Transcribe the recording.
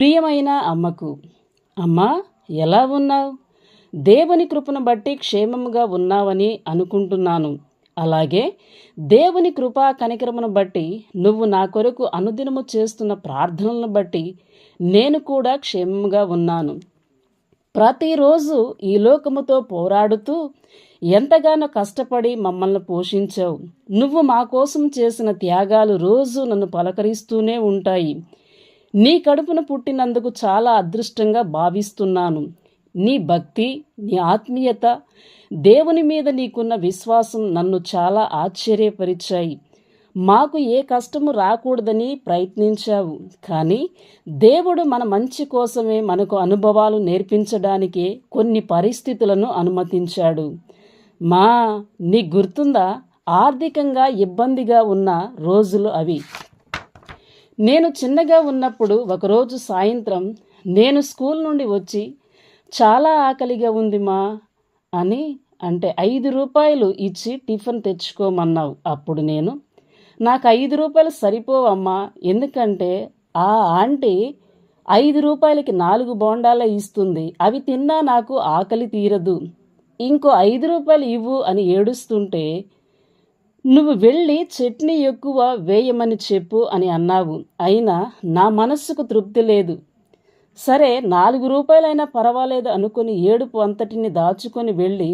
ప్రియమైన అమ్మకు, అమ్మా, ఎలా ఉన్నావు? దేవుని కృపను బట్టి క్షేమముగా ఉన్నావని అనుకుంటున్నాను. అలాగే దేవుని కృపా కనికరమును బట్టి నువ్వు నా కొరకు అనుదినము చేస్తున్న ప్రార్థనలను బట్టి నేను కూడా క్షేమముగా ఉన్నాను. ప్రతిరోజు ఈ లోకముతో పోరాడుతూ ఎంతగానో కష్టపడి మమ్మల్ని పోషించావు. నువ్వు మా కోసం చేసిన త్యాగాలు రోజు నన్ను పలకరిస్తూనే ఉంటాయి. నీ కడుపున పుట్టినందుకు చాలా అదృష్టంగా భావిస్తున్నాను. నీ భక్తి, నీ ఆత్మీయత, దేవుని మీద నీకున్న విశ్వాసం నన్ను చాలా ఆశ్చర్యపరిచాయి. మాకు ఏ కష్టము రాకూడదని ప్రయత్నించావు, కానీ దేవుడు మన మంచి కోసమే మనకు అనుభవాలు నేర్పించడానికే కొన్ని పరిస్థితులను అనుమతించాడు. మా నీకు గుర్తుందా? ఆర్థికంగా ఇబ్బందిగా ఉన్న రోజులు అవి. నేను చిన్నగా ఉన్నప్పుడు ఒకరోజు సాయంత్రం నేను స్కూల్ నుండి వచ్చి చాలా ఆకలిగా ఉంది మా అని అంటే 5 రూపాయలు ఇచ్చి టిఫిన్ తెచ్చుకోమన్నావు. అప్పుడు నేను, నాకు 5 రూపాయలు సరిపోవమ్మా, ఎందుకంటే ఆ ఆంటీ 5 రూపాయలకి 4 బోండాలే ఇస్తుంది, అవి తిన్నా నాకు ఆకలి తీరదు, ఇంకో 5 రూపాయలు ఇవ్వు అని ఏడుస్తుంటే నువ్వు వెళ్ళి చట్నీ ఎక్కువ వేయమని చెప్పు అని అన్నావు. అయినా నా మనస్సుకు తృప్తి లేదు. సరే 4 రూపాయలైనా పర్వాలేదు అనుకుని ఏడుపు అంతటిని దాచుకొని వెళ్ళి